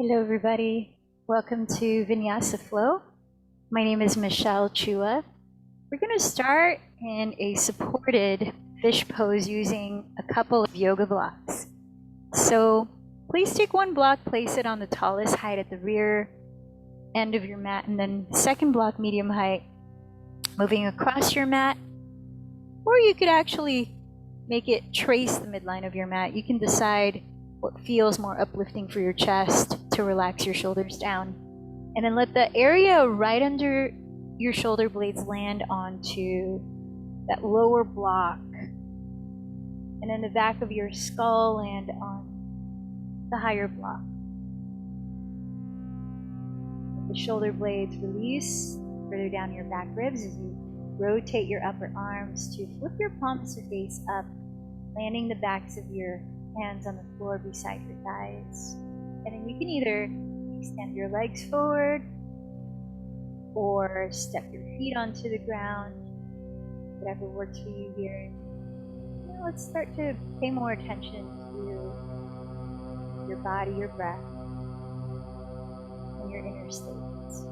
Hello, everybody. Welcome to Vinyasa Flow. My name is Michelle Chua. We're going to start in a supported fish pose using a couple of yoga blocks. So please take one block, place it on the tallest height at the rear end of your mat, and then second block, medium height, moving across your mat. Or you could actually make it trace the midline of your mat. You can decide what feels more uplifting for your chest to relax your shoulders down. And then let the area right under your shoulder blades land onto that lower block. And then the back of your skull land on the higher block. Let the shoulder blades release further down your back ribs as you rotate your upper arms to flip your palms to face up, landing the backs of your hands on the floor beside your thighs. And then you can either extend your legs forward or step your feet onto the ground, whatever works for you here. Now let's start to pay more attention to your body, your breath, and your inner states.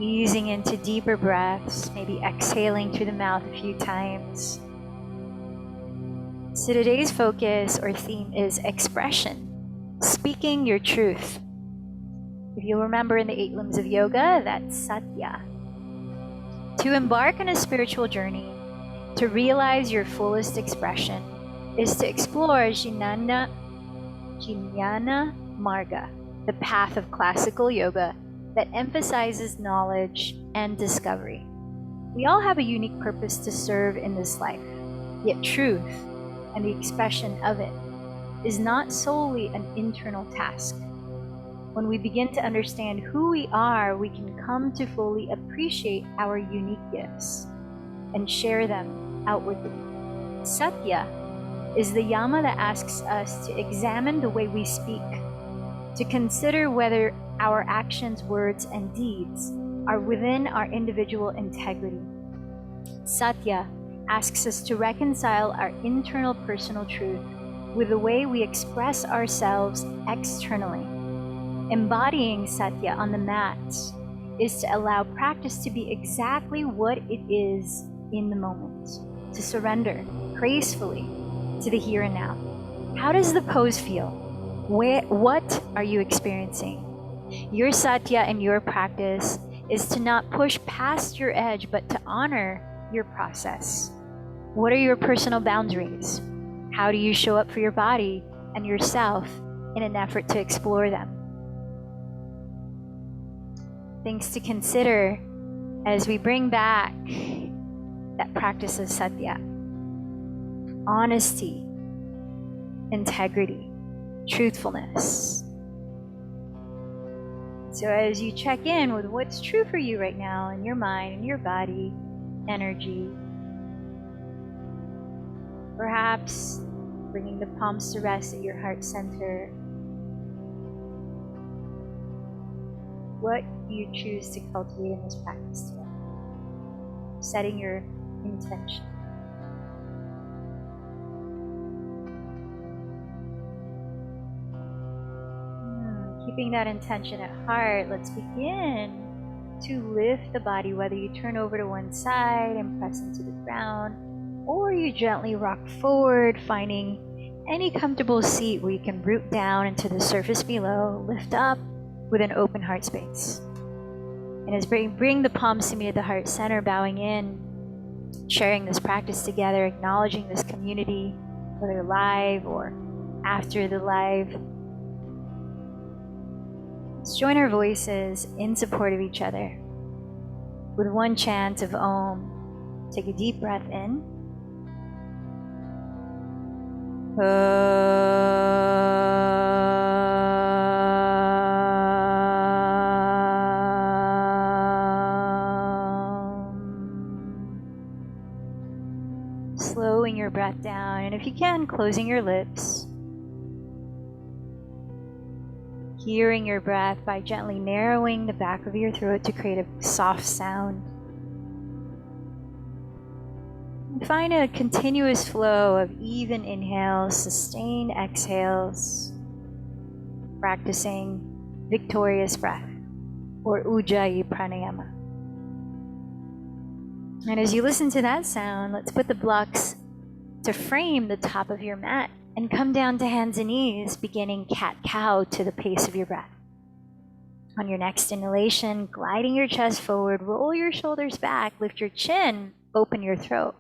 Easing into deeper breaths, maybe exhaling through the mouth a few times. So today's focus or theme is expression, speaking your truth. If you'll remember in the 8 limbs of yoga, that's Satya. To embark on a spiritual journey, to realize your fullest expression, is to explore Jnana Marga, the path of classical yoga that emphasizes knowledge and discovery. We all have a unique purpose to serve in this life, yet truth and the expression of it is not solely an internal task. When we begin to understand who we are, we can come to fully appreciate our unique gifts and share them outwardly. Satya is the yama that asks us to examine the way we speak, to consider whether our actions, words, and deeds are within our individual integrity. Satya asks us to reconcile our internal personal truth with the way we express ourselves externally. Embodying Satya on the mat is to allow practice to be exactly what it is in the moment, to surrender gracefully to the here and now. How does the pose feel? What are you experiencing? Your Satya in your practice is to not push past your edge, but to honor your process. What are your personal boundaries? How do you show up for your body and yourself in an effort to explore them? Things to consider as we bring back that practice of Satya. Honesty, integrity, truthfulness. So as you check in with what's true for you right now in your mind, in your body, energy, perhaps bringing the palms to rest at your heart center, what do you choose to cultivate in this practice today? Setting your intention. Keeping that intention at heart, let's begin to lift the body, whether you turn over to one side and press into the ground, or you gently rock forward, finding any comfortable seat where you can root down into the surface below, lift up with an open heart space. And as bring the palms to meet at the heart center, bowing in, sharing this practice together, acknowledging this community, whether live or after the live. Let's join our voices in support of each other with one chant of Om. Take a deep breath in. Slowing your breath down, and if you can, closing your lips. Hearing your breath by gently narrowing the back of your throat to create a soft sound. And find a continuous flow of even inhales, sustained exhales, practicing victorious breath or Ujjayi pranayama. And as you listen to that sound, let's put the blocks to frame the top of your mat and come down to hands and knees, beginning cat-cow to the pace of your breath. On your next inhalation, gliding your chest forward, roll your shoulders back, lift your chin, open your throat.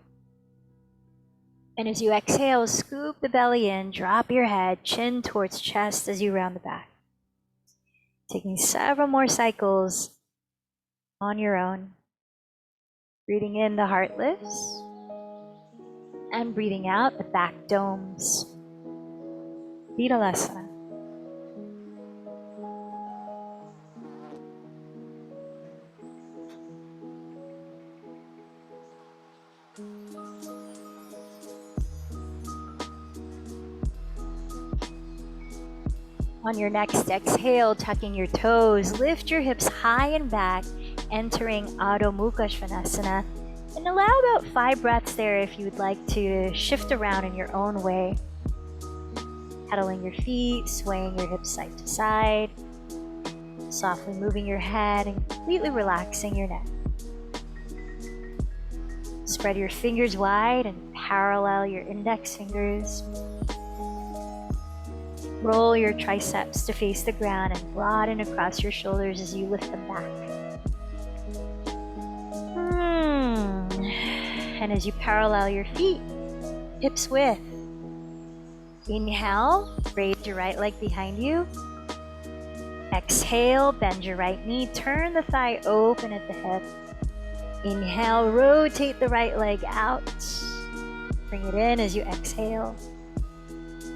And as you exhale, scoop the belly in, drop your head, chin towards chest as you round the back. Taking several more cycles on your own. Breathing in, the heart lifts. And breathing out, the back domes. Vinyasa. On your next exhale, tucking your toes, lift your hips high and back, entering Adho Mukha Svanasana, and allow about 5 breaths there if you would like to shift around in your own way. Pedaling your feet, swaying your hips side to side, softly moving your head and completely relaxing your neck. Spread your fingers wide and parallel your index fingers. Roll your triceps to face the ground and broaden across your shoulders as you lift them back. And as you parallel your feet, hips width. Inhale, raise your right leg behind you. Exhale, bend your right knee, turn the thigh open at the hip. Inhale, rotate the right leg out. Bring it in as you exhale.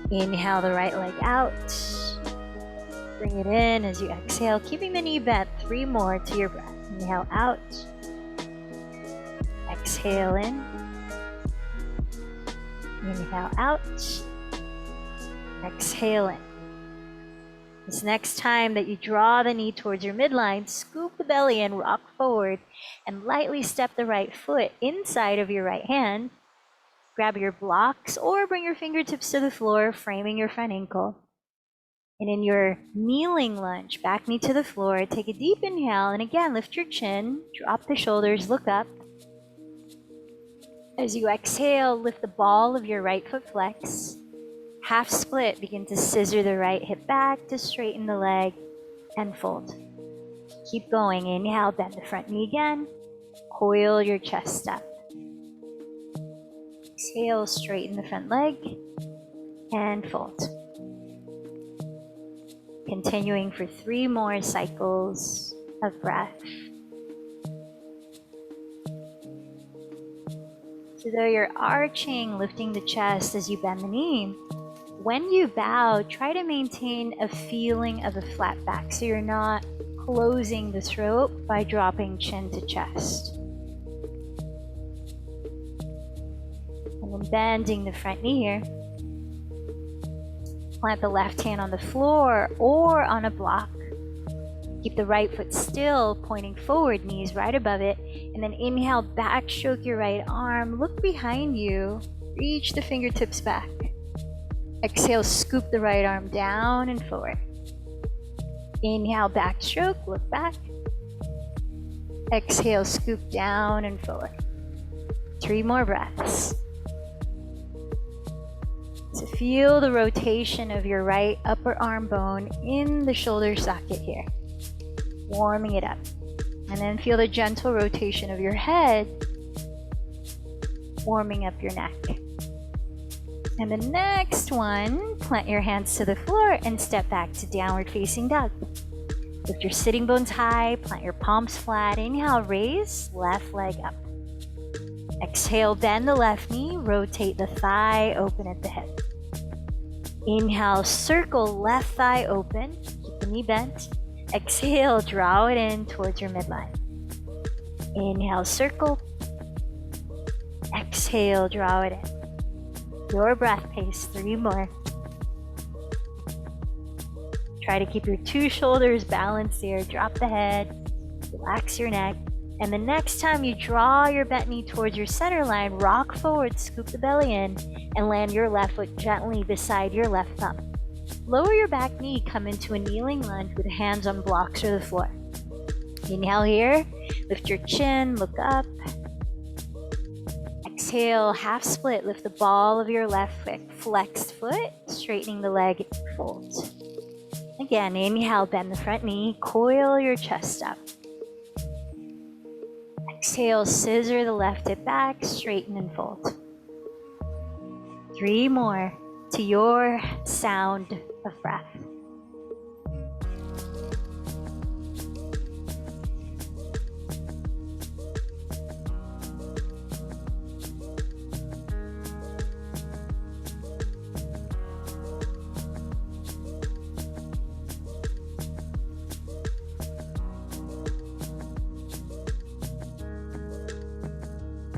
Inhale the right leg out. Bring it in as you exhale, keeping the knee bent. 3 more to your breath. Inhale out. Exhale in. Inhale out. Exhale in. This next time that you draw the knee towards your midline, scoop the belly in, rock forward, and lightly step the right foot inside of your right hand. Grab your blocks or bring your fingertips to the floor, framing your front ankle. And in your kneeling lunge, back knee to the floor, take a deep inhale, and again, lift your chin, drop the shoulders, look up. As you exhale, lift the ball of your right foot flex. Half split, begin to scissor the right hip back to straighten the leg and fold. Keep going. Inhale, bend the front knee again. Coil your chest up. Exhale, straighten the front leg and fold. Continuing for 3 more cycles of breath. So though you're arching, lifting the chest as you bend the knee, when you bow, try to maintain a feeling of a flat back so you're not closing the throat by dropping chin to chest. And then bending the front knee here. Plant the left hand on the floor or on a block. Keep the right foot still, pointing forward, knees right above it. And then inhale, back stroke your right arm. Look behind you. Reach the fingertips back. Exhale, scoop the right arm down and forward. Inhale, back stroke, look back. Exhale, scoop down and forward. 3 more breaths. So feel the rotation of your right upper arm bone in the shoulder socket here. Warming it up. And then feel the gentle rotation of your head, warming up your neck. And the next one, plant your hands to the floor and step back to downward facing dog. Lift your sitting bones high, plant your palms flat. Inhale, raise, left leg up. Exhale, bend the left knee, rotate the thigh, open at the hip. Inhale, circle left thigh open, keep the knee bent. Exhale, draw it in towards your midline. Inhale, circle. Exhale, draw it in. Your breath pace, 3 more. Try to keep your two shoulders balanced here. Drop the head, relax your neck. And the next time you draw your bent knee towards your center line, rock forward, scoop the belly in, and land your left foot gently beside your left thumb. Lower your back knee, come into a kneeling lunge with hands on blocks or the floor. Inhale here, lift your chin, look up. Exhale, half split, lift the ball of your left foot, flexed foot, straightening the leg, fold. Again, inhale, bend the front knee, coil your chest up. Exhale, scissor the left hip back, straighten and fold. 3 more to your sound of breath.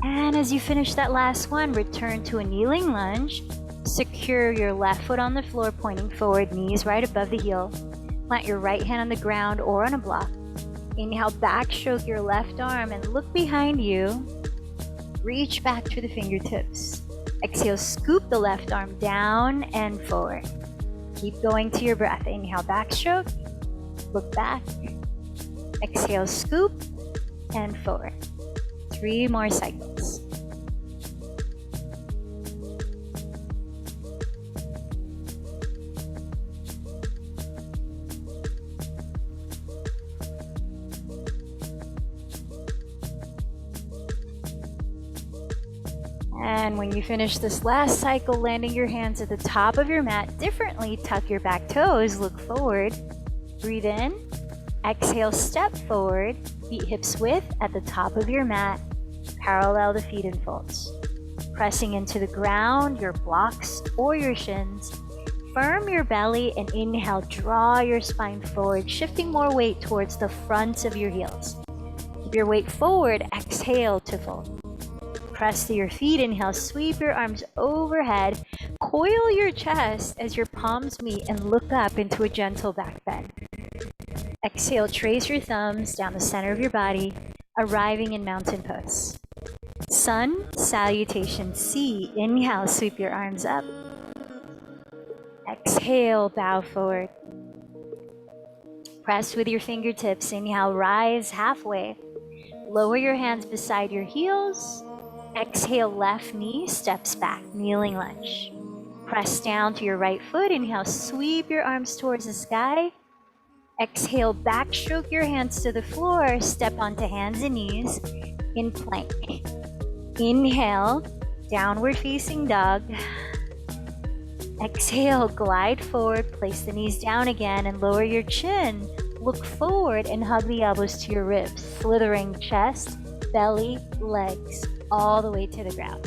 And as you finish that last one, return to a kneeling lunge. Secure your left foot on the floor, pointing forward, knees right above the heel. Plant your right hand on the ground or on a block. Inhale, backstroke your left arm and look behind you. Reach back to the fingertips. Exhale, scoop the left arm down and forward. Keep going to your breath. Inhale, backstroke. Look back. Exhale, scoop and forward. 3 more cycles. And when you finish this last cycle, landing your hands at the top of your mat differently, tuck your back toes, look forward, breathe in, exhale, step forward, feet hips width at the top of your mat, parallel the feet and folds. Pressing into the ground, your blocks or your shins. Firm your belly and inhale, draw your spine forward, shifting more weight towards the front of your heels. Keep your weight forward, exhale to fold. Press to your feet, inhale, sweep your arms overhead, coil your chest as your palms meet and look up into a gentle back bend. Exhale, trace your thumbs down the center of your body, arriving in mountain pose. Sun salutation C. Inhale, sweep your arms up. Exhale, bow forward. Press with your fingertips. Inhale, rise halfway. Lower your hands beside your heels. Exhale, left knee steps back, kneeling lunge. Press down to your right foot. Inhale, sweep your arms towards the sky. Exhale, backstroke your hands to the floor. Step onto hands and knees in plank. Inhale, downward facing dog. Exhale, glide forward, place the knees down again and lower your chin. Look forward and hug the elbows to your ribs, slithering chest, belly, legs, all the way to the ground.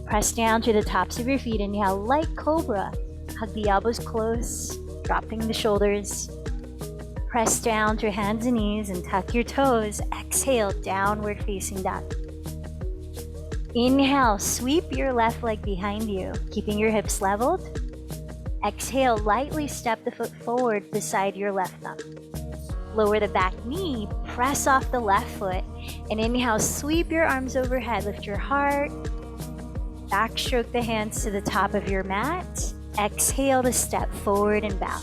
Press down to the tops of your feet. Inhale, light cobra. Hug the elbows close, dropping the shoulders. Press down to hands and knees and tuck your toes. Exhale, downward facing dog. Inhale, sweep your left leg behind you, keeping your hips leveled. Exhale, lightly step the foot forward beside your left thumb. Lower the back knee, press off the left foot, and inhale, sweep your arms overhead, lift your heart. Backstroke the hands to the top of your mat. Exhale to step forward and bow.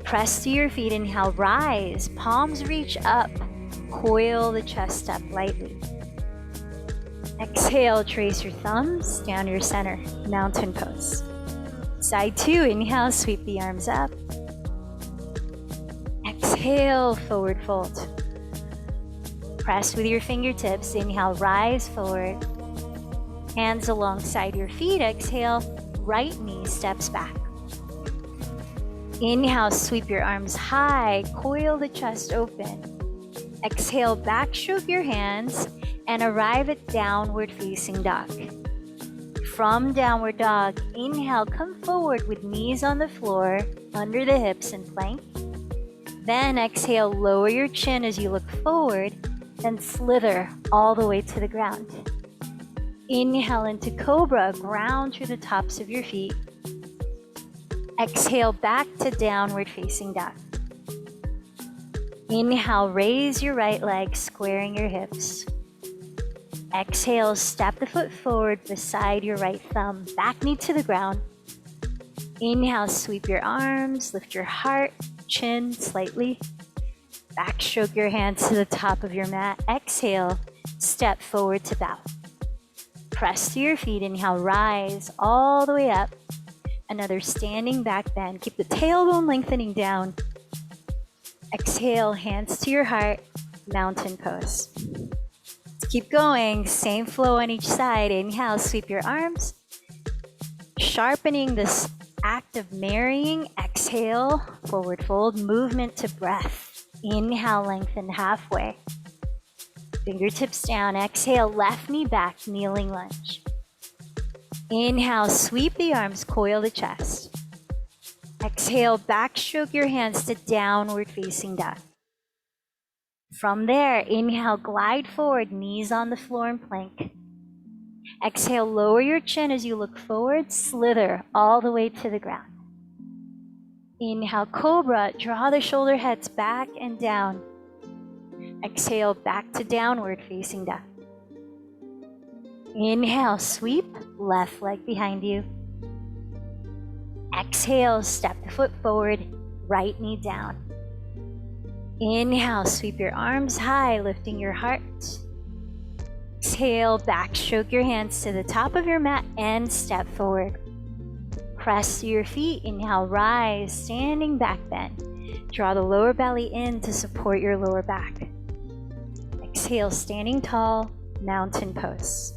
Press to your feet, inhale, rise, palms reach up, coil the chest up lightly. Exhale, trace your thumbs down your center, mountain pose. Side 2, inhale, sweep the arms up. Exhale, forward fold. Press with your fingertips, inhale, rise forward. Hands alongside your feet, exhale, right knee steps back. Inhale, sweep your arms high, coil the chest open. Exhale, backstroke your hands and arrive at downward facing dog. From downward dog, inhale, come forward with knees on the floor, under the hips and plank. Then exhale, lower your chin as you look forward, then slither all the way to the ground. Inhale into cobra, ground through the tops of your feet. Exhale back to downward facing dog. Inhale, raise your right leg, squaring your hips. Exhale, step the foot forward beside your right thumb, back knee to the ground. Inhale, sweep your arms, lift your heart, chin slightly. Back stroke your hands to the top of your mat. Exhale, step forward to bow. Press to your feet, inhale, rise all the way up. Another standing back bend. Keep the tailbone lengthening down. Exhale, hands to your heart, mountain pose. Keep going, same flow on each side. Inhale, sweep your arms. Sharpening this act of marrying. Exhale, forward fold, movement to breath. Inhale, lengthen halfway. Fingertips down. Exhale, left knee back, kneeling lunge. Inhale, sweep the arms, coil the chest. Exhale, backstroke your hands to downward facing dog. From there, inhale, glide forward, knees on the floor in plank. Exhale, lower your chin as you look forward, slither all the way to the ground. Inhale, cobra, draw the shoulder heads back and down. Exhale, back to downward facing dog. Inhale, sweep, left leg behind you. Exhale, step the foot forward, right knee down. Inhale, sweep your arms high, lifting your heart. Exhale, backstroke your hands to the top of your mat and step forward. Press to your feet, inhale, rise, standing back bend. Draw the lower belly in to support your lower back. Exhale, standing tall, mountain pose.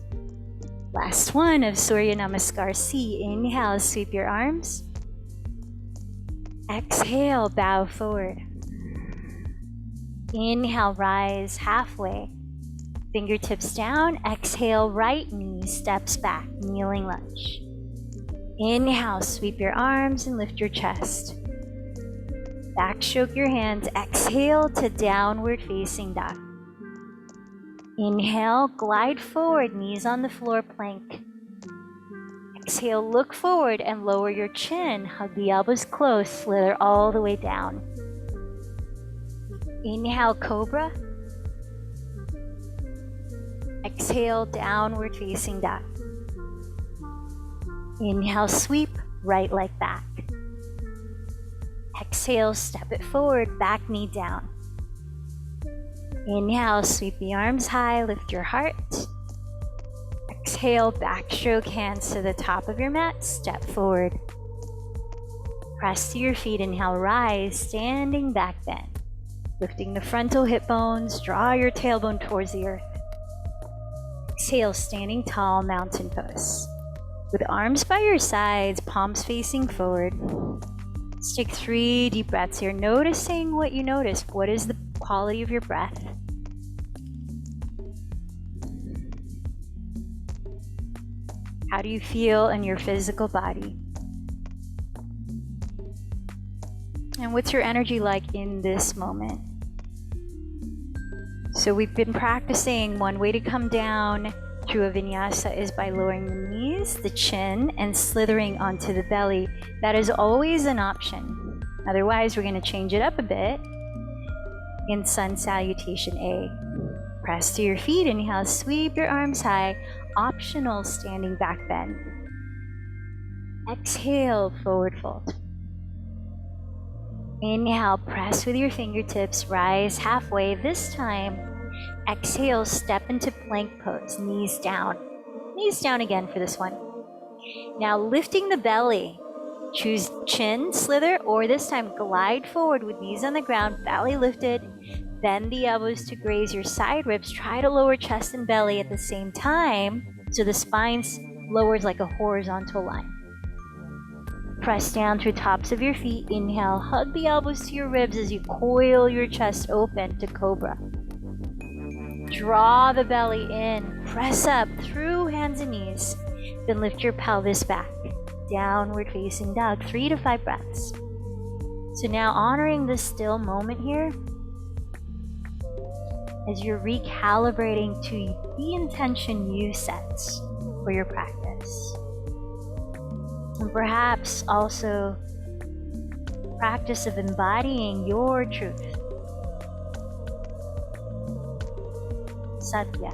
Last one of Surya Namaskar C. Inhale, sweep your arms. Exhale, bow forward. Inhale, rise halfway. Fingertips down. Exhale, right knee steps back, kneeling lunge. Inhale, sweep your arms and lift your chest. Backstroke your hands. Exhale to downward facing dog. Inhale, glide forward, knees on the floor, plank. Exhale, look forward and lower your chin. Hug the elbows close, slither all the way down. Inhale, cobra. Exhale, downward facing dog. Inhale, sweep, right leg back. Exhale, step it forward, back knee down. Inhale, sweep the arms high, lift your heart. Exhale, backstroke hands to the top of your mat, step forward. Press to your feet, inhale, rise, standing back bend. Lifting the frontal hip bones, draw your tailbone towards the earth. Exhale, standing tall, mountain pose. With arms by your sides, palms facing forward. Let's take 3 deep breaths here, noticing what you notice. What is the quality of your breath? How do you feel in your physical body? And what's your energy like in this moment? So we've been practicing. One way to come down through a vinyasa is by lowering the knees, the chin, and slithering onto the belly. That is always an option. Otherwise, we're going to change it up a bit in Sun Salutation A. Press to your feet, inhale, sweep your arms high. Optional standing back bend. Exhale, forward fold. Inhale, press with your fingertips, rise halfway. This time, exhale, step into plank pose, knees down. Knees down again for this one. Now lifting the belly, choose chin, slither, or this time glide forward with knees on the ground, belly lifted. Bend the elbows to graze your side ribs. Try to lower chest and belly at the same time so the spine lowers like a horizontal line. Press down through tops of your feet. Inhale, hug the elbows to your ribs as you coil your chest open to cobra. Draw the belly in. Press up through hands and knees. Then lift your pelvis back. Downward facing dog. 3 to 5 breaths. So now honoring this still moment here, as you're recalibrating to the intention you set for your practice. And perhaps also practice of embodying your truth. Satya.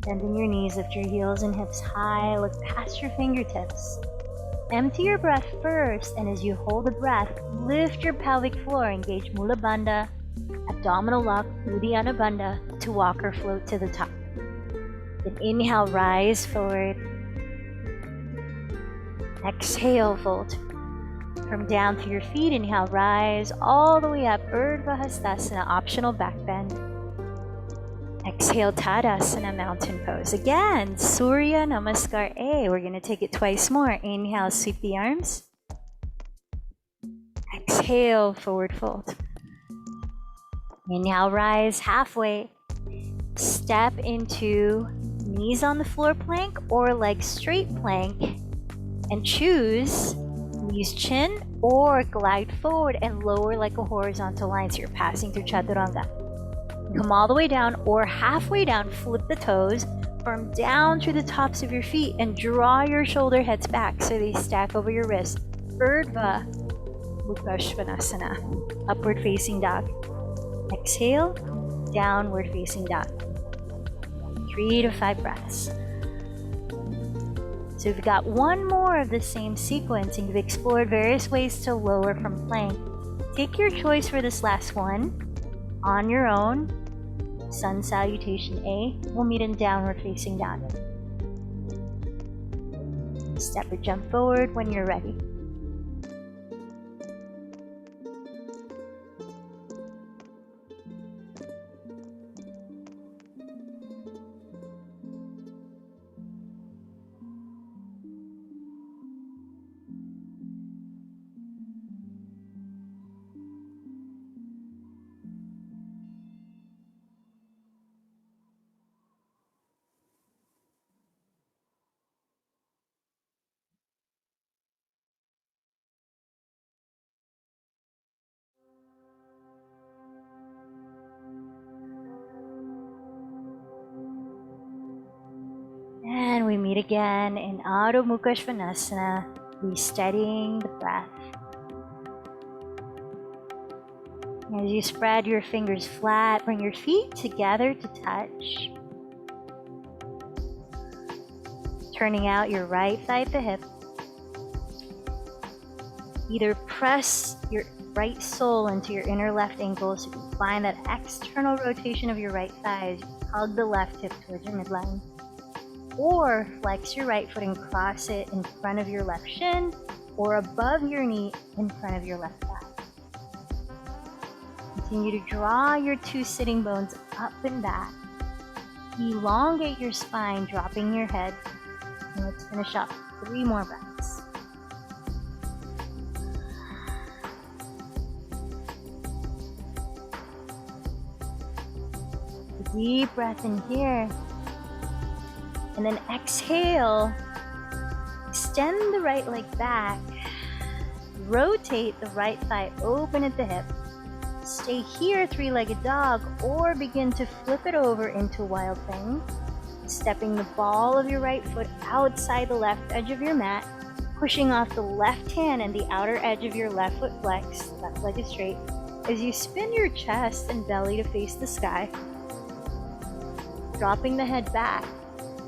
Bending your knees, lift your heels and hips high, look past your fingertips. Empty your breath first, and as you hold the breath, lift your pelvic floor, engage Mula Bandha, abdominal lock, Uddiyana Bandha, to walk or float to the top. Then inhale, rise forward. Exhale, fold. From down to your feet, inhale, rise all the way up, Urdhva Hastasana, optional back bend. Exhale, Tadasana, mountain pose. Again, Surya Namaskar A. We're going to take it twice more. Inhale, sweep the arms. Exhale, forward fold. Inhale, rise halfway. Step into knees on the floor plank or leg straight plank. And choose knees chin or glide forward and lower like a horizontal line. So you're passing through Chaturanga. Come all the way down or halfway down, flip the toes, from down through the tops of your feet and draw your shoulder heads back so they stack over your wrist. Urdhva Mukha Svanasana, upward facing dog. Exhale, downward facing dog. 3 to 5 breaths. So we've got one more of the same sequence and you've explored various ways to lower from plank. Take your choice for this last one on your own. Sun Salutation A. We'll meet in downward facing dog. Step or jump forward when you're ready. And we meet again in Adho Mukha Svanasana, resteadying the breath. As you spread your fingers flat, bring your feet together to touch. Turning out your right thigh at the hip. Either press your right sole into your inner left ankle so you can find that external rotation of your right thigh as you hug the left hip towards your midline. Or flex your right foot and cross it in front of your left shin or above your knee in front of your left thigh. Continue to draw your 2 sitting bones up and back. Elongate your spine, dropping your head. And let's finish up 3 more breaths. A deep breath in here. And then exhale, extend the right leg back, rotate the right thigh open at the hip, stay here, 3-legged dog, or begin to flip it over into wild thing, stepping the ball of your right foot outside the left edge of your mat, pushing off the left hand and the outer edge of your left foot flex, left leg is straight, as you spin your chest and belly to face the sky, dropping the head back,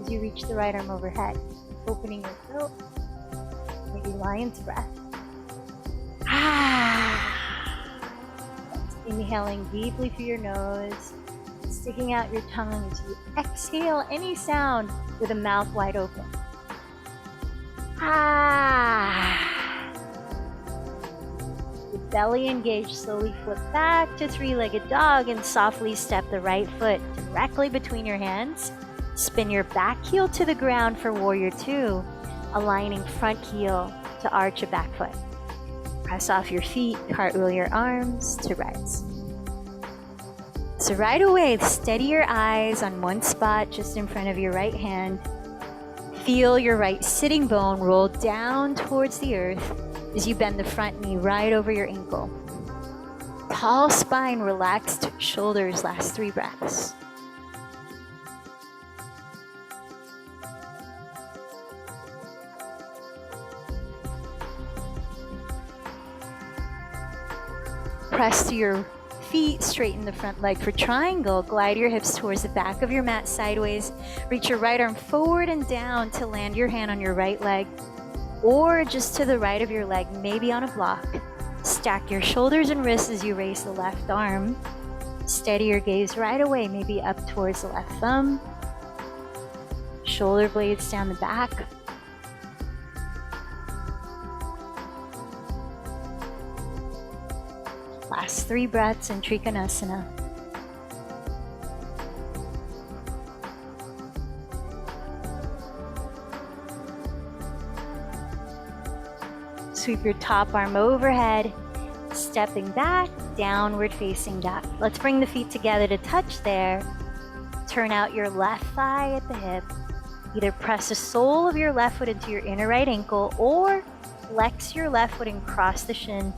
as you reach the right arm overhead, opening your throat, maybe lion's breath. Inhaling deeply through your nose, sticking out your tongue as you exhale any sound with a mouth wide open. With belly engaged, slowly flip back to 3-legged dog and softly step the right foot directly between your hands. Spin your back heel to the ground for Warrior 2, aligning front heel to arch a back foot. Press off your feet, cartwheel your arms to rise. So right away, steady your eyes on one spot just in front of your right hand. Feel your right sitting bone roll down towards the earth as you bend the front knee right over your ankle. Tall spine, relaxed shoulders, last 3 breaths. Press to your feet, straighten the front leg for triangle. Glide your hips towards the back of your mat sideways. Reach your right arm forward and down to land your hand on your right leg, or just to the right of your leg, maybe on a block. Stack your shoulders and wrists as you raise the left arm. Steady your gaze right away, maybe up towards the left thumb. Shoulder blades down the back. Last 3 breaths in Trikonasana. Sweep your top arm overhead, stepping back, downward facing dog. Let's bring the feet together to touch there. Turn out your left thigh at the hip. Either press the sole of your left foot into your inner right ankle, or flex your left foot and cross the shin,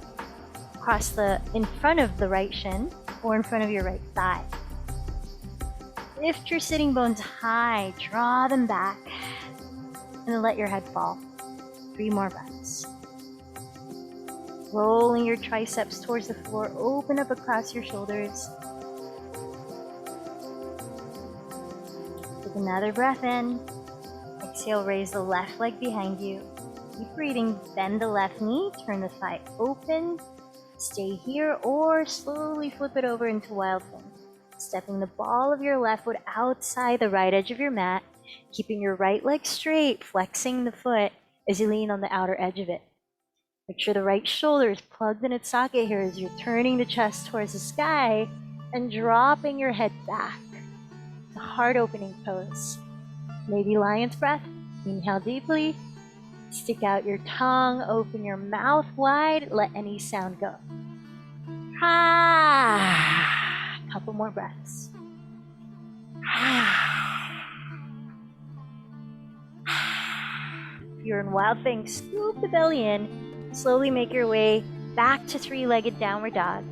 in front of the right shin, or in front of your right thigh. Lift your sitting bones high, draw them back, and then let your head fall. 3 more breaths. Rolling your triceps towards the floor, open up across your shoulders. Take another breath in. Exhale, raise the left leg behind you. Keep breathing, bend the left knee, turn the thigh open. Stay here or slowly flip it over into wild thing. Stepping the ball of your left foot outside the right edge of your mat, keeping your right leg straight, flexing the foot as you lean on the outer edge of it. Make sure the right shoulder is plugged in its socket here as you're turning the chest towards the sky and dropping your head back. It's a heart opening pose. Maybe lion's breath. Inhale deeply. Stick out your tongue, open your mouth wide, let any sound go. Couple more breaths. If you're in wild thing, scoop the belly in. Slowly make your way back to 3-legged downward dog.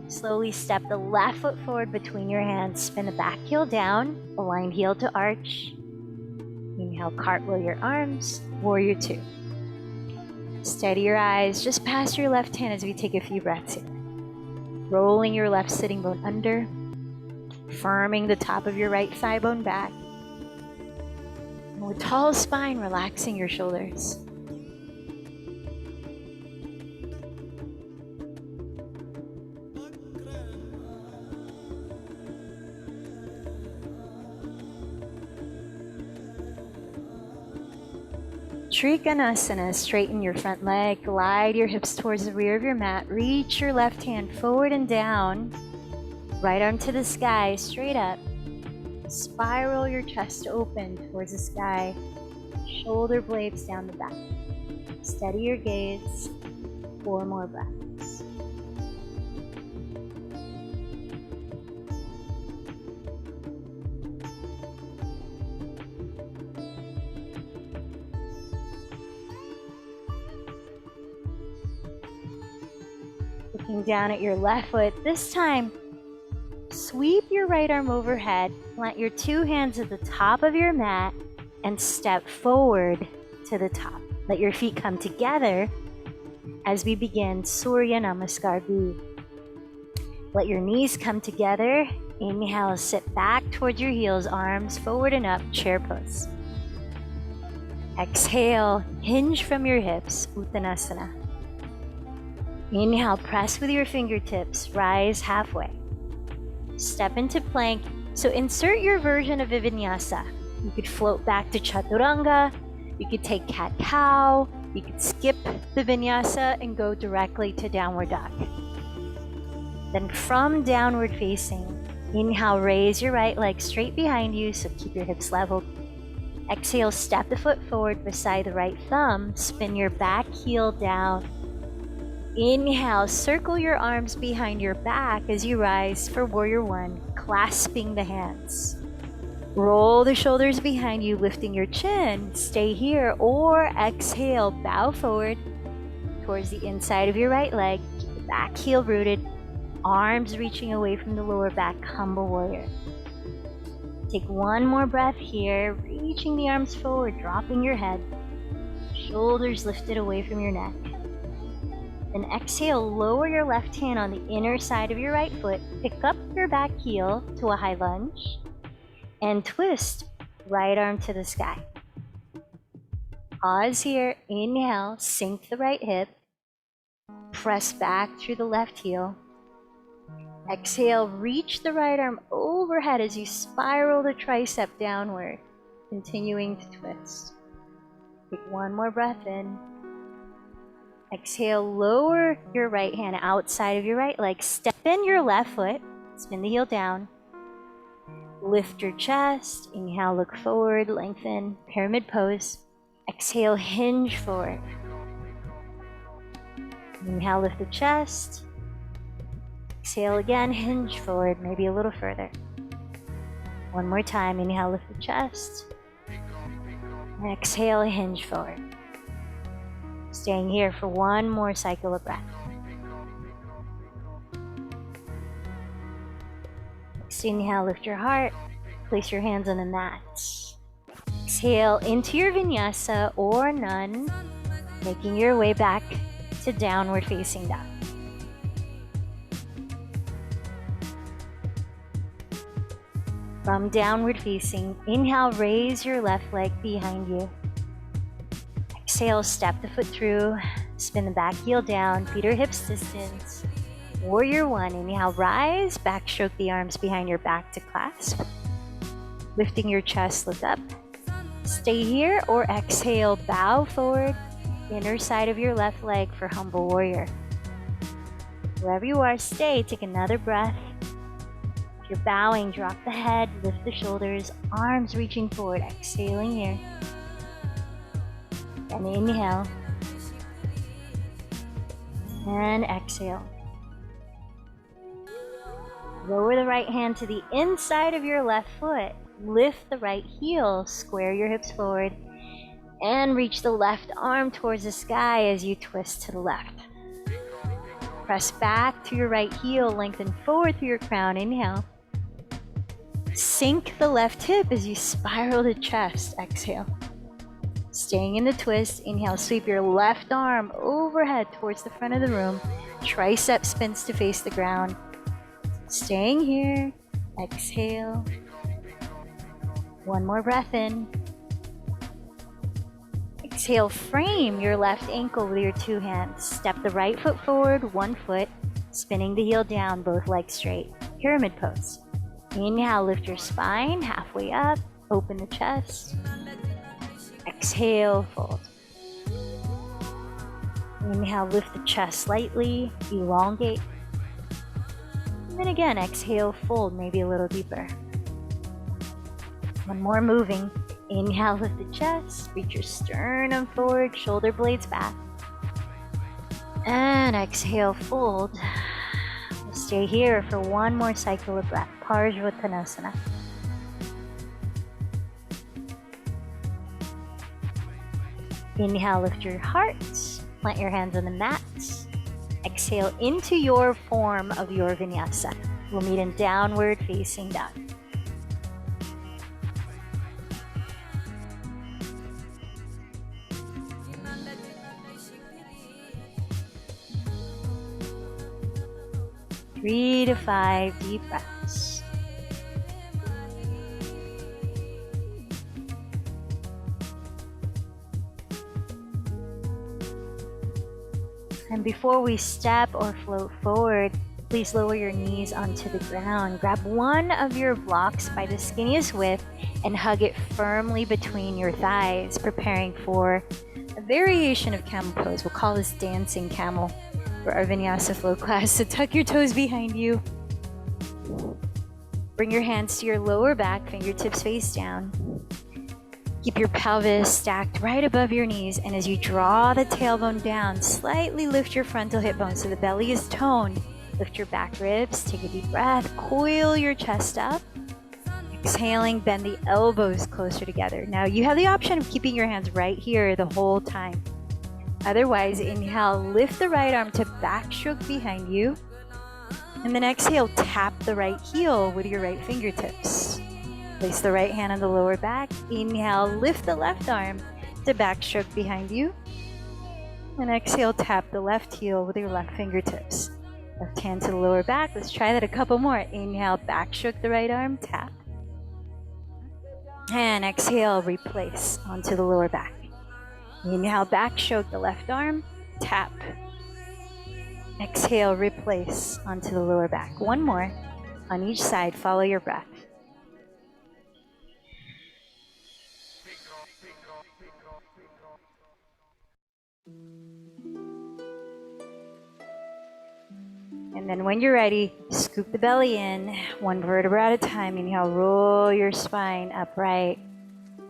Slowly step the left foot forward between your hands. Spin the back heel down, aligned heel to arch. Inhale, cartwheel your arms, warrior 2. Steady your eyes just past your left hand as we take a few breaths here. Rolling your left sitting bone under, firming the top of your right thigh bone back. And with tall spine, relaxing your shoulders. Trikonasana, straighten your front leg, glide your hips towards the rear of your mat, reach your left hand forward and down, right arm to the sky, straight up, spiral your chest open towards the sky, shoulder blades down the back. Steady your gaze, 4 more breaths. Looking down at your left foot, this time sweep your right arm overhead, plant your 2 hands at the top of your mat, and step forward to the top. Let your feet come together as we begin Surya Namaskar B. Let your knees come together. Inhale, sit back towards your heels, arms forward and up, chair pose. Exhale, hinge from your hips, Uttanasana. Inhale, press with your fingertips, rise halfway. Step into plank. So insert your version of a Vinyasa. You could float back to Chaturanga, you could take cat-cow, you could skip the Vinyasa and go directly to downward dog. Then from downward facing, inhale, raise your right leg straight behind you, so keep your hips leveled. Exhale, step the foot forward beside the right thumb, spin your back heel down. Inhale, circle your arms behind your back as you rise for warrior 1, clasping the hands. Roll the shoulders behind you, lifting your chin. Stay here, or exhale, bow forward towards the inside of your right leg. Keep the back heel rooted, arms reaching away from the lower back, humble warrior. Take 1 more breath here, reaching the arms forward, dropping your head. Shoulders lifted away from your neck. Then exhale, lower your left hand on the inner side of your right foot, pick up your back heel to a high lunge, and twist right arm to the sky. Pause here, inhale, sink the right hip, press back through the left heel. Exhale, reach the right arm overhead as you spiral the tricep downward, continuing to twist. Take one more breath in. Exhale, lower your right hand outside of your right leg. Step in your left foot, spin the heel down. Lift your chest, inhale, look forward, lengthen, pyramid pose. Exhale, hinge forward. Inhale, lift the chest. Exhale again, hinge forward, maybe a little further. One more time, inhale, lift the chest. Exhale, hinge forward. Staying here for one more cycle of breath. Next inhale, lift your heart, place your hands on the mat. Exhale into your vinyasa or none, making your way back to downward facing dog. From downward facing, inhale, raise your left leg behind you. Exhale, step the foot through, spin the back heel down, feet are hips distance. Warrior one, inhale, rise, backstroke the arms behind your back to clasp. Lifting your chest, look up. Stay here or exhale, bow forward, inner side of your left leg for humble warrior. Wherever you are, stay, take another breath. If you're bowing, drop the head, lift the shoulders, arms reaching forward, exhaling here. And inhale. And exhale. Lower the right hand to the inside of your left foot. Lift the right heel, square your hips forward, and reach the left arm towards the sky as you twist to the left. Press back to your right heel, lengthen forward through your crown, inhale. Sink the left hip as you spiral the chest, exhale. Staying in the twist, inhale, sweep your left arm overhead towards the front of the room. Tricep spins to face the ground. Staying here, exhale. One more breath in. Exhale, frame your left ankle with your two hands. Step the right foot forward, one foot, spinning the heel down, both legs straight. Pyramid pose. Inhale, lift your spine, halfway up, open the chest. Exhale, fold. Inhale, lift the chest slightly, elongate. And then again, exhale, fold, maybe a little deeper. One more moving. Inhale, lift the chest, reach your sternum forward, shoulder blades back. And exhale, fold. We'll stay here for one more cycle of breath. Parsvottanasana. Inhale, lift your heart, plant your hands on the mat. Exhale into your form of your vinyasa. We'll meet in downward facing dog. Three to five deep breaths. And before we step or float forward, please lower your knees onto the ground. Grab one of your blocks by the skinniest width and hug it firmly between your thighs, preparing for a variation of camel pose. We'll call this dancing camel for our Vinyasa flow class. So tuck your toes behind you. Bring your hands to your lower back, fingertips face down. Keep your pelvis stacked right above your knees, and as you draw the tailbone down, slightly lift your frontal hip bone so the belly is toned. Lift your back ribs, take a deep breath, coil your chest up. Exhaling, bend the elbows closer together. Now you have the option of keeping your hands right here the whole time. Otherwise, inhale, lift the right arm to backstroke behind you. And then exhale, tap the right heel with your right fingertips. Place the right hand on the lower back. Inhale, lift the left arm to backstroke behind you. And exhale, tap the left heel with your left fingertips. Left hand to the lower back. Let's try that a couple more. Inhale, back stroke the right arm, tap. And exhale, replace onto the lower back. Inhale, back stroke the left arm, tap. Exhale, replace onto the lower back. One more on each side. Follow your breath. And then when you're ready, scoop the belly in, one vertebra at a time. Inhale, roll your spine upright.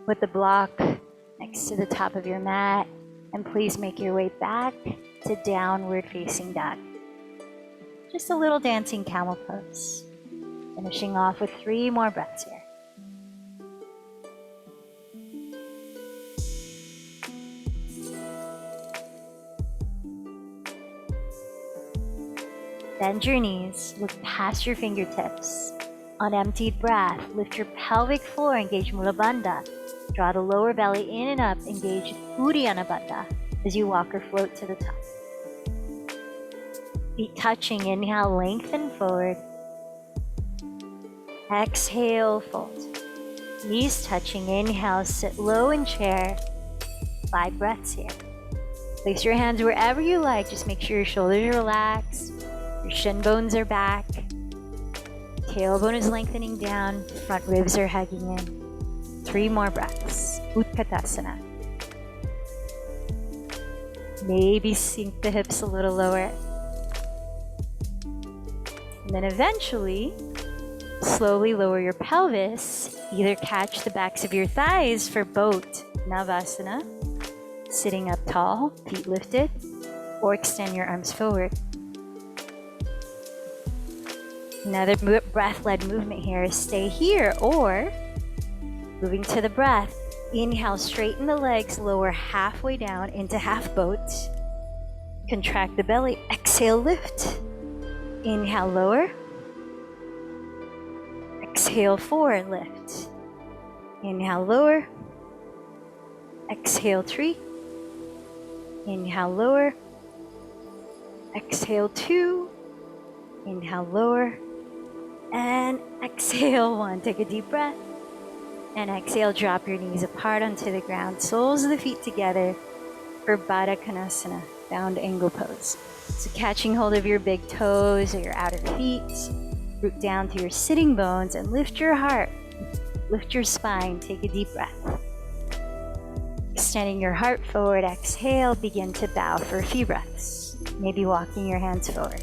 Put the block next to the top of your mat. And please make your way back to downward facing dog. Just a little dancing camel pose. Finishing off with 3 more breaths here. Bend your knees, look past your fingertips. On emptied breath, lift your pelvic floor, engage Mula Bandha. Draw the lower belly in and up, engage Uddiyana Bandha as you walk or float to the top. Feet touching, inhale, lengthen forward. Exhale, fold. Knees touching, inhale, sit low in chair. 5 breaths here. Place your hands wherever you like, just make sure your shoulders are relaxed. Your shin bones are back. Tailbone is lengthening down. Front ribs are hugging in. 3 more breaths. Utkatasana. Maybe sink the hips a little lower. And then eventually, slowly lower your pelvis. Either catch the backs of your thighs for boat Navasana, sitting up tall, feet lifted, or extend your arms forward. Another breath-led movement here is stay here, or moving to the breath. Inhale, straighten the legs, lower halfway down into half boat. Contract the belly, exhale, lift. Inhale, lower. Exhale, forward, lift. Inhale, lower. Exhale, tree. Inhale, lower. Exhale, 2. Inhale, lower. And exhale, 1. Take a deep breath. And exhale, drop your knees apart onto the ground. Soles of the feet together for Baddha Konasana, bound angle pose. So catching hold of your big toes or your outer feet. Root down to your sitting bones and lift your heart. Lift your spine. Take a deep breath. Extending your heart forward. Exhale, begin to bow for a few breaths. Maybe walking your hands forward.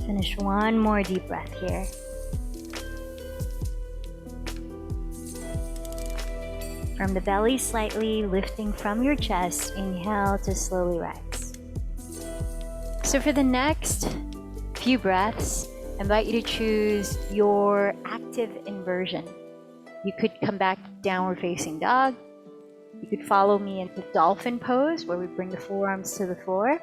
Finish one more deep breath here. From the belly slightly lifting from your chest, inhale to slowly rise. So for the next few breaths, I invite you to choose your active inversion. You could come back to downward facing dog. You could follow me into dolphin pose, where we bring the forearms to the floor.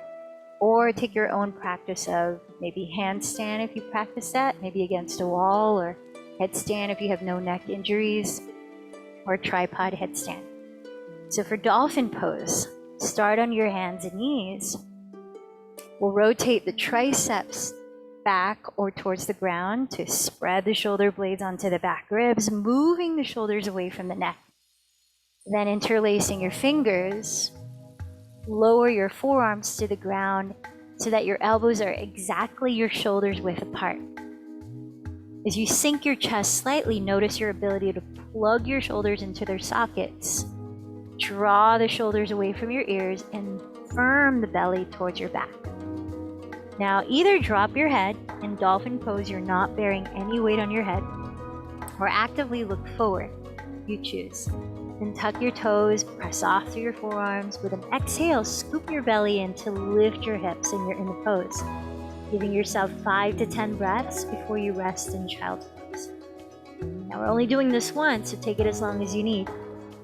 Or take your own practice of maybe handstand if you practice that, maybe against a wall, or headstand if you have no neck injuries, or tripod headstand. So for dolphin pose, start on your hands and knees. We'll rotate the triceps back or towards the ground to spread the shoulder blades onto the back ribs, moving the shoulders away from the neck. Then interlacing your fingers, lower your forearms to the ground so that your elbows are exactly your shoulders width apart. As you sink your chest slightly, notice your ability to plug your shoulders into their sockets. Draw the shoulders away from your ears and firm the belly towards your back. Now either drop your head in dolphin pose, you're not bearing any weight on your head, or actively look forward. You choose. Then tuck your toes, press off through your forearms. With an exhale, scoop your belly in to lift your hips and you're in the pose. Giving yourself 5 to 10 breaths before you rest in child's pose. Now we're only doing this once, so take it as long as you need.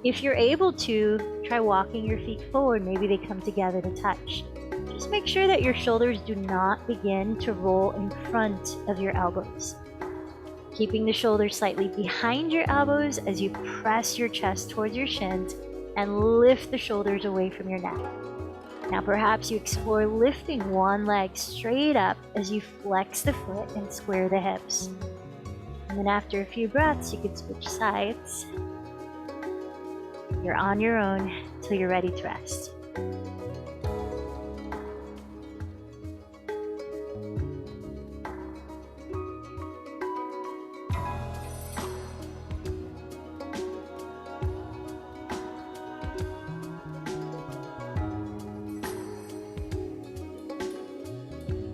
If you're able to, try walking your feet forward. Maybe they come together to touch. Just make sure that your shoulders do not begin to roll in front of your elbows. Keeping the shoulders slightly behind your elbows as you press your chest towards your shins and lift the shoulders away from your neck. Now perhaps you explore lifting one leg straight up as you flex the foot and square the hips. And then after a few breaths, you could switch sides. You're on your own till you're ready to rest.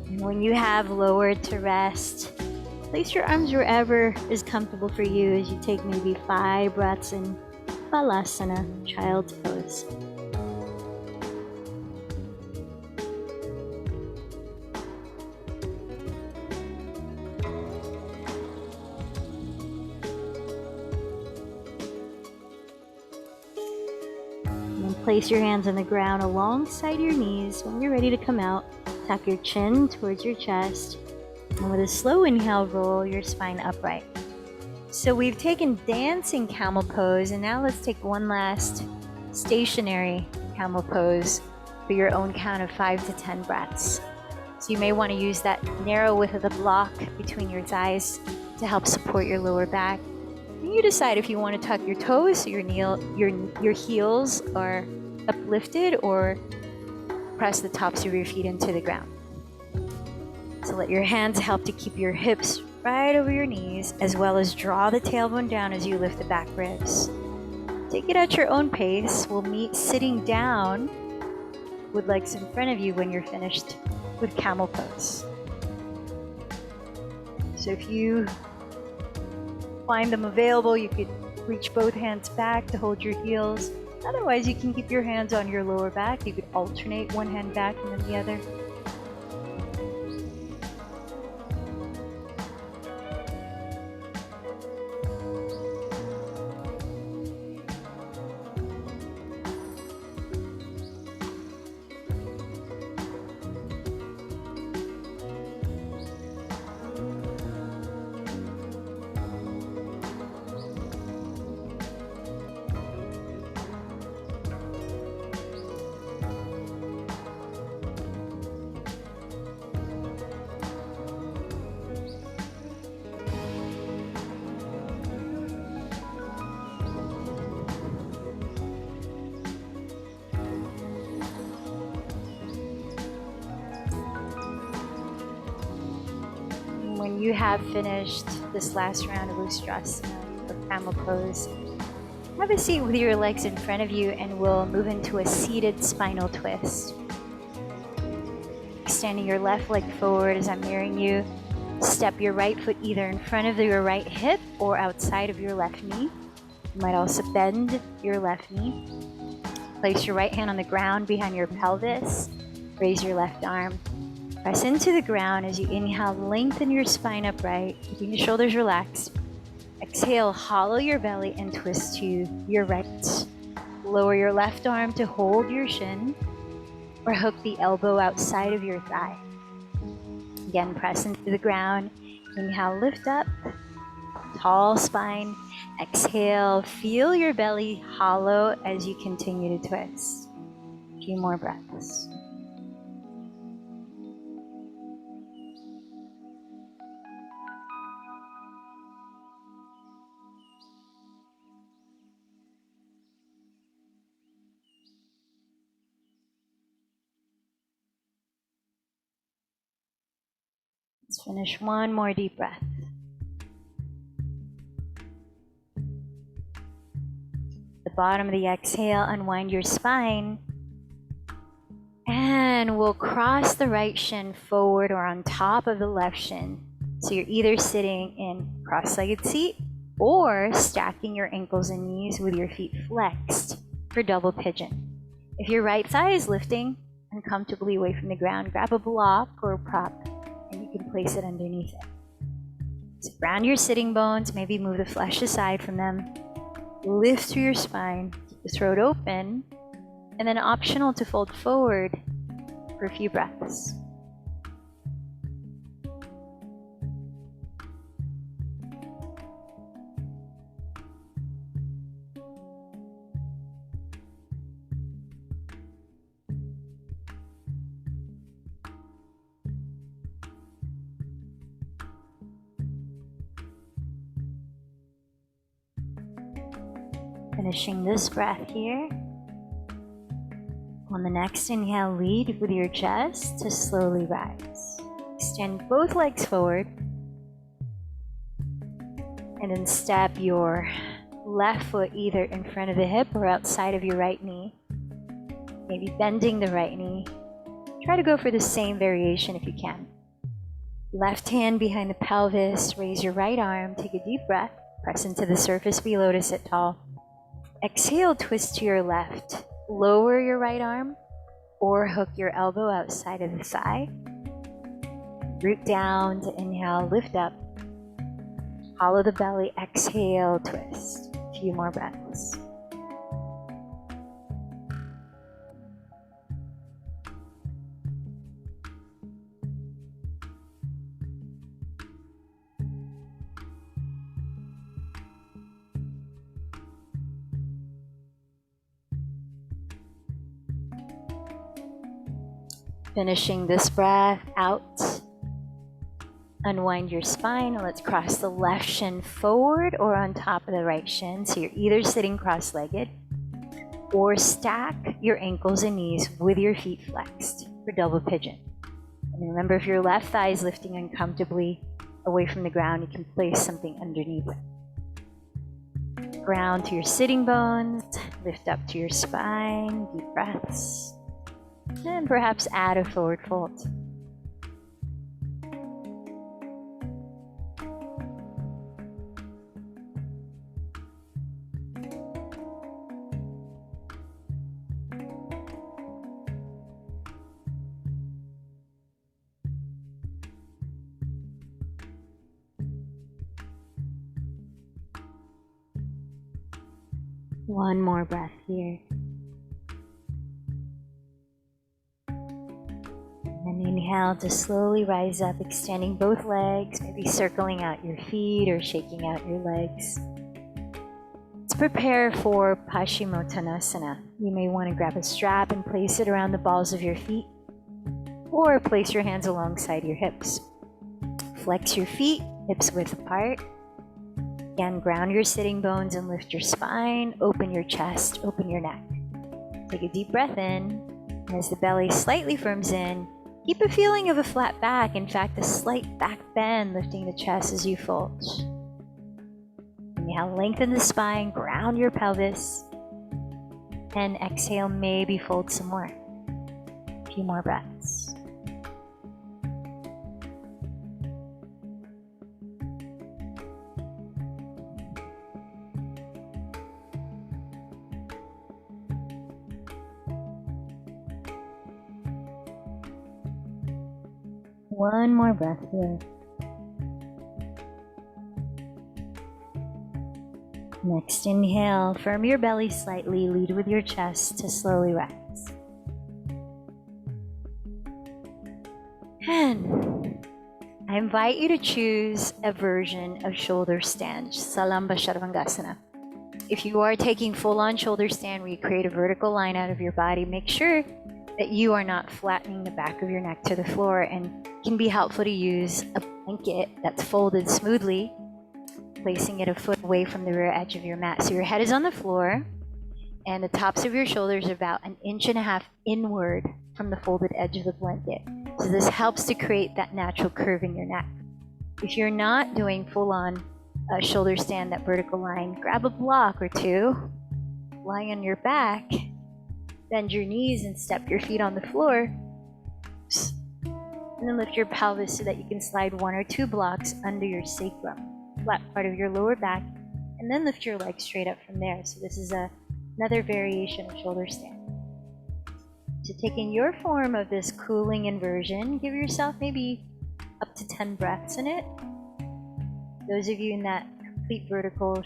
And when you have lowered to rest, place your arms wherever is comfortable for you as you take maybe 5 breaths in Balasana, Child's Pose. And then place your hands on the ground alongside your knees. When you're ready to come out, tuck your chin towards your chest, and with a slow inhale, roll your spine upright. So we've taken dancing camel pose, and now let's take one last stationary camel pose for your own count of 5 to 10 breaths. So you may want to use that narrow width of the block between your thighs to help support your lower back. And you decide if you want to tuck your toes so your heels are uplifted, or press the tops of your feet into the ground. So let your hands help to keep your hips right over your knees, as well as draw the tailbone down as you lift the back ribs. Take it at your own pace. We'll meet sitting down with legs in front of you when you're finished with camel pose. So if you find them available, you could reach both hands back to hold your heels. Otherwise, you can keep your hands on your lower back. You could alternate one hand back and then the other. When you have finished this last round of Ustrasana, or camel pose, have a seat with your legs in front of you, and we'll move into a seated spinal twist. Extending your left leg forward as I'm nearing you. Step your right foot either in front of your right hip or outside of your left knee. You might also bend your left knee. Place your right hand on the ground behind your pelvis. Raise your left arm. Press into the ground as you inhale, lengthen your spine upright, keeping the shoulders relaxed. Exhale, hollow your belly and twist to your right. Lower your left arm to hold your shin, or hook the elbow outside of your thigh. Again, press into the ground. Inhale, lift up, tall spine. Exhale, feel your belly hollow as you continue to twist. A few more breaths. Let's finish one more deep breath. The bottom of the exhale, unwind your spine. And we'll cross the right shin forward or on top of the left shin. So you're either sitting in cross-legged seat or stacking your ankles and knees with your feet flexed for double pigeon. If your right thigh is lifting uncomfortably away from the ground, grab a block or a prop and you can place it underneath it. So ground your sitting bones, maybe move the flesh aside from them. Lift through your spine, keep the throat open, and then optional to fold forward for a few breaths. Finishing this breath here. On the next inhale, lead with your chest to slowly rise. Extend both legs forward. And then step your left foot either in front of the hip or outside of your right knee. Maybe bending the right knee. Try to go for the same variation if you can. Left hand behind the pelvis, raise your right arm, take a deep breath, press into the surface below to sit tall. Exhale, twist to your left. Lower your right arm or hook your elbow outside of the thigh. Root down to inhale, lift up. Hollow the belly, exhale, twist. A few more breaths. Finishing this breath out. Unwind your spine and let's cross the left shin forward or on top of the right shin. So you're either sitting cross-legged or stack your ankles and knees with your feet flexed for double pigeon. And remember, if your left thigh is lifting uncomfortably away from the ground, you can place something underneath it. Ground to your sitting bones, lift up to your spine, deep breaths. And perhaps add a forward fold. One more breath here. And inhale to slowly rise up, extending both legs, maybe circling out your feet or shaking out your legs. Let's prepare for Paschimottanasana. You may want to grab a strap and place it around the balls of your feet, or place your hands alongside your hips. Flex your feet, hips width apart. Again, ground your sitting bones and lift your spine, open your chest, open your neck. Take a deep breath in. As the belly slightly firms in, keep a feeling of a flat back. In fact, a slight back bend, lifting the chest as you fold. Inhale, lengthen the spine, ground your pelvis. And exhale, maybe fold some more. A few more breaths. One more breath here. Next inhale, firm your belly slightly, lead with your chest to slowly rise. And I invite you to choose a version of shoulder stand, Salamba Chaturvangasana. If you are taking full-on shoulder stand where you create a vertical line out of your body, make sure that you are not flattening the back of your neck to the floor, and can be helpful to use a blanket that's folded smoothly, placing it a foot away from the rear edge of your mat. So your head is on the floor and the tops of your shoulders are about 1.5 inches inward from the folded edge of the blanket. So this helps to create that natural curve in your neck. If you're not doing full-on shoulder stand, that vertical line, grab a block or two, lie on your back, bend your knees and step your feet on the floor. And then lift your pelvis so that you can slide 1 or 2 blocks under your sacrum, flat part of your lower back, and then lift your legs straight up from there. So this is another variation of shoulder stand. So taking your form of this cooling inversion, give yourself maybe up to 10 breaths in it. Those of you in that complete vertical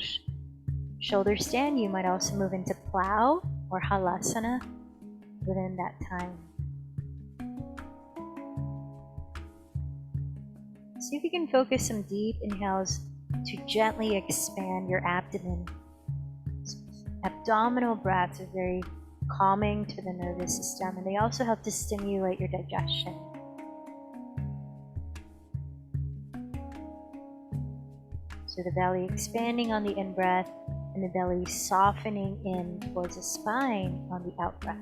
shoulder stand, you might also move into plow or halasana within that time. See if you can focus some deep inhales to gently expand your abdomen. Abdominal breaths are very calming to the nervous system, and they also help to stimulate your digestion. So the belly expanding on the in-breath, and the belly softening in towards the spine on the out-breath.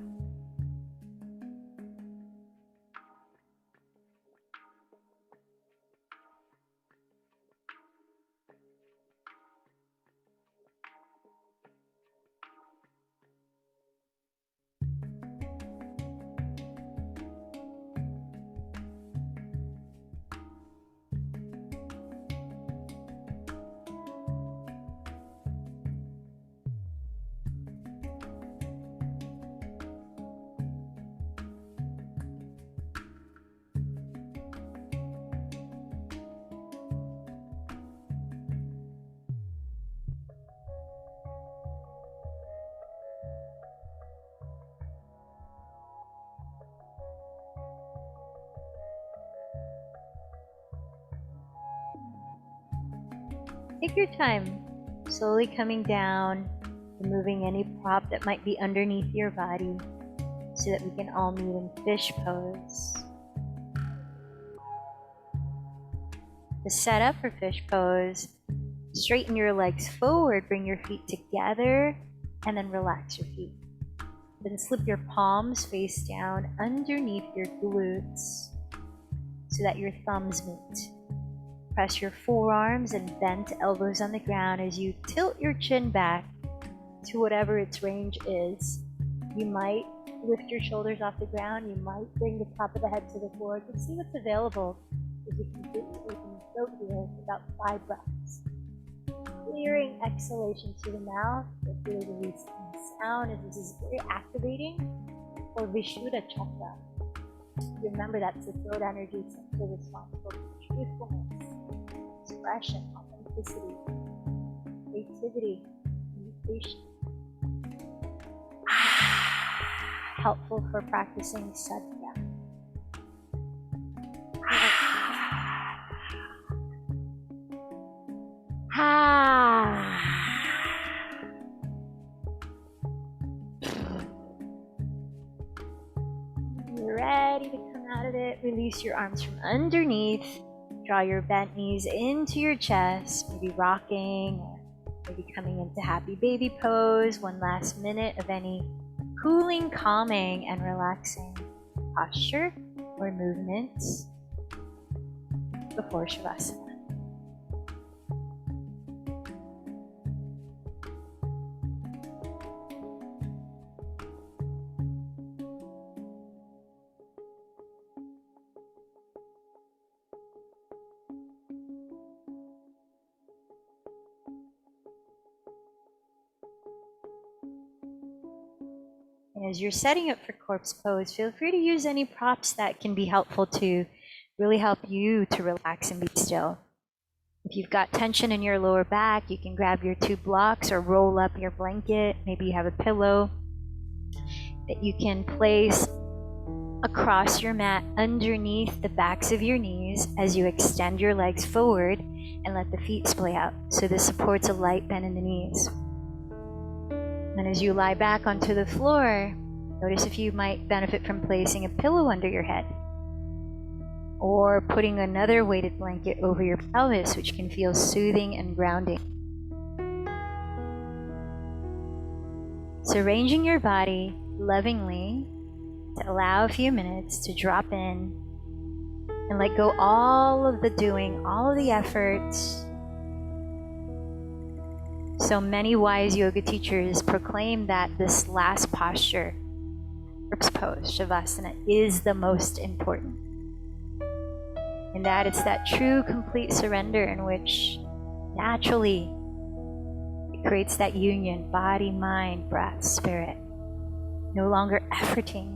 Take your time, slowly coming down, removing any prop that might be underneath your body so that we can all meet in fish pose. To set up for fish pose, straighten your legs forward, bring your feet together, and then relax your feet. Then slip your palms face down underneath your glutes so that your thumbs meet. Press your forearms and bent elbows on the ground as you tilt your chin back to whatever its range is. You might lift your shoulders off the ground. You might bring the top of the head to the floor. You can see what's available as you completely open the throat here for about 5 breaths. Clearing exhalation to the mouth, but really releasing the sound, as this is very activating for Vishuddha chakra. Remember, that's the throat energy center responsible for truthfulness, expression, authenticity, creativity, communication. Helpful for practicing sadhya. You're ready to come out of it. Release your arms from underneath. Draw your bent knees into your chest, maybe rocking or maybe coming into happy baby pose. One last minute of any cooling, calming, and relaxing posture or movements before Shavasana. And as you're setting up for corpse pose, feel free to use any props that can be helpful to really help you to relax and be still. If you've got tension in your lower back, you can grab your 2 blocks or roll up your blanket. Maybe you have a pillow that you can place across your mat underneath the backs of your knees as you extend your legs forward and let the feet splay out. So this supports a light bend in the knees. And as you lie back onto the floor, notice if you might benefit from placing a pillow under your head or putting another weighted blanket over your pelvis, which can feel soothing and grounding. So arranging your body lovingly to allow a few minutes to drop in and let go all of the doing, all of the efforts. So many wise yoga teachers proclaim that this last posture, corpse pose, Shavasana, is the most important. And that it's that true, complete surrender in which naturally it creates that union, body, mind, breath, spirit. No longer efforting.